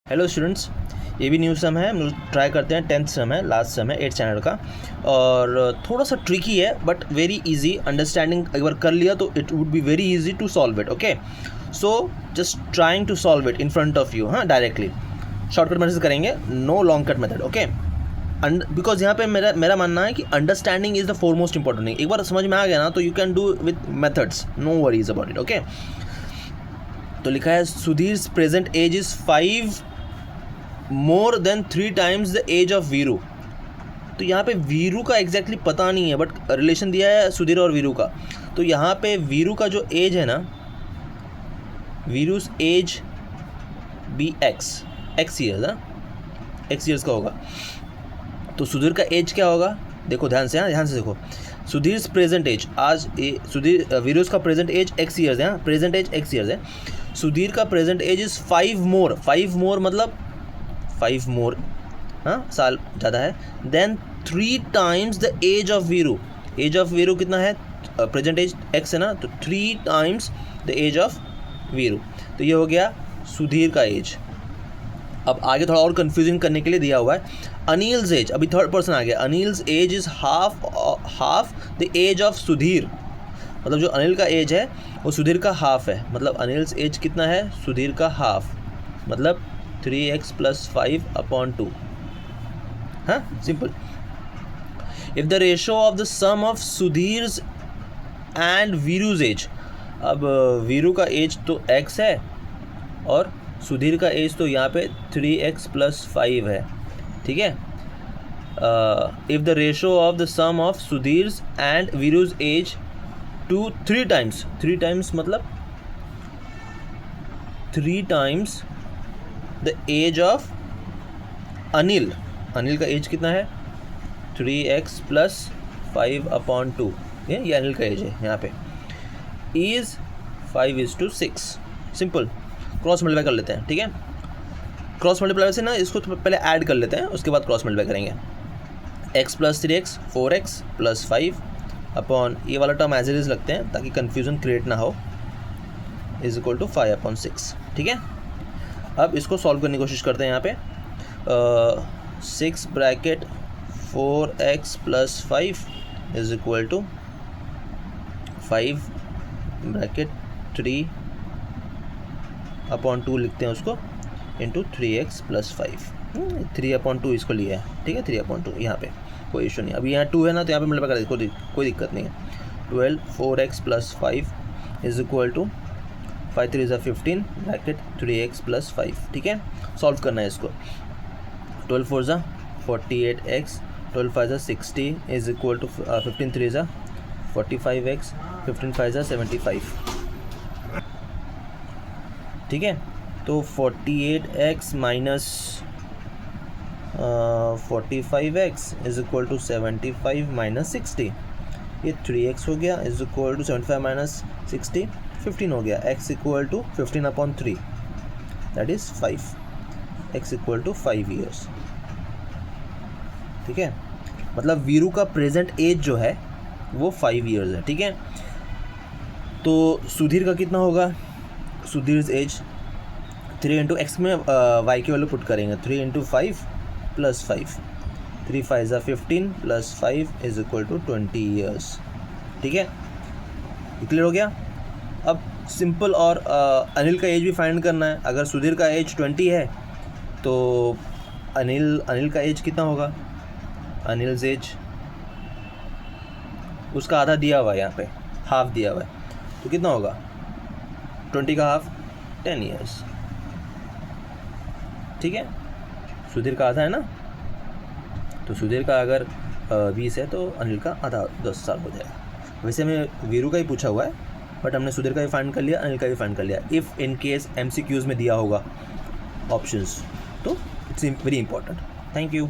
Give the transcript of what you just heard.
Hello students, ये भी new सम है। हम लोग ट्राई करते हैं 10th सम है, लास्ट सम है 8th स्टैंडर्ड का, और थोड़ा सा ट्रिकी है बट वेरी इजी। अंडरस्टैंडिंग एक बार कर लिया तो it would be very easy to solve it. Okay, so just trying to solve it in front of you. हाँ, डायरेक्टली शॉर्टकट मेथड से करेंगे, no long cut method. Okay, because यहाँ पे मेरा मानना है कि understanding is the foremost important thing. एक बार समझ में आ गया ना तो you can do with methods, no worries about it. Okay, तो लिखा है Sudhir present as is 5 more than 3 times the age of Veeru. तो यहाँ पे वीरू का एग्जैक्टली पता नहीं है बट रिलेशन दिया है सुधीर और वीरू का। तो यहाँ पे वीरू का जो एज है ना, वीरूस एज बी एक्स ईयर्स, ना एक्स ईयर्स का होगा। तो सुधीर का एज क्या होगा, देखो ध्यान से, हाँ ध्यान से देखो। सुधीर प्रेजेंट एज आज सुधीर वीरूस का प्रेजेंट एज एक्स ईयर्स है, प्रेजेंट एज एक्स ईयर्स है। सुधीर का प्रेजेंट एज इज़ 5 मोर मतलब 5 मोर, हाँ साल ज़्यादा है, then 3 times the age of Veeru. Age of Veeru कितना है, प्रेजेंट एज एक्स है ना, तो 3 times the age of Veeru. तो ये हो गया सुधीर का एज। अब आगे थोड़ा और कंफ्यूजिंग करने के लिए दिया हुआ है अनिल्स एज, अभी थर्ड पर्सन आ गया। Anil's age is half the age of Sudhir. मतलब जो अनिल का एज है वो सुधीर का हाफ है। मतलब अनिल्स एज कितना है, सुधीर का हाफ, मतलब 3x + 5/2। हाँ, simple. If the ratio of the sum of Sudhir's and Viru's age, अब वीरू का एज तो x है और सुधीर का एज तो यहाँ पे 3x + 5 है, ठीक है। If the ratio of the sum of Sudhir's and Viru's age to 3 times मतलब 3 times the age of Anil. Anil का एज कितना है, 3x + 5/2, ये अनिल का एज है यहाँ पे, इज़ 5:6। सिंपल, क्रॉस मल्टीप्लाई कर लेते हैं, ठीक है। क्रॉस मल्टीप्लाई से ना इसको तो पहले ऐड कर लेते हैं, उसके बाद क्रॉस मल्टीप्लाई करेंगे। x + 3x 4x + 5 अपॉन ये वाला टर्म एज इट इज़ लगते हैं ताकि कन्फ्यूज़न क्रिएट ना हो, इज इक्वल टू 5/6, ठीक है। अब इसको सॉल्व करने की कोशिश करते हैं। यहाँ पे 6 bracket 4x + 5 is equal to 5 bracket 3/2 लिखते हैं उसको, इंटू 3x + 5। 3/2 इसको लिया है, ठीक है, 3/2 यहाँ पे कोई इशू नहीं। अभी यहाँ 2 है ना तो यहाँ पे मल्टीप्लाई कर दें, कोई दिक्कत नहीं है। 12 4x + 5 is equal to 5 3 = 15 bracket 3x + 5, ठीक है। सॉल्व करना है इसको। 12 4 = 48x, 12 5 = 60 is equal to 15 3 = 45x, 15 5 = 75, ठीक है। तो 48x minus 45x is equal to 75 minus 60, ये 3x हो गया, इज इक्वल टू 75 माइनस 60 15 हो गया। x equal to 15/3 that is 5, x equal to 5 years, ठीक है। मतलब वीरू का प्रेजेंट एज जो है वो 5 years है, ठीक है। तो सुधीर का कितना होगा, सुधीर एज 3 × x में y की वैल्यू पुट करेंगे, 3 × 5 + 5, 3 5 = 15 + 5 इज इक्वल टू 20 years, ठीक है। क्लियर हो गया। अब सिंपल, और अनिल का एज भी फाइंड करना है। अगर सुधीर का एज 20 है तो अनिल का एज कितना होगा, अनिल्स एज उसका आधा दिया हुआ है, यहाँ पे हाफ दिया हुआ है, तो कितना होगा 20 का हाफ 10 years, ठीक है। सुधीर का आधा है ना, तो सुधीर का अगर 20 है तो अनिल का आधा 10 साल हो जाएगा। वैसे हमें वीरू का ही पूछा हुआ है बट हमने सुधीर का भी फाइंड कर लिया, अनिल का भी फाइंड कर लिया। इफ़ इन केस MCQs में दिया होगा ऑप्शंस तो it's very important. Thank you.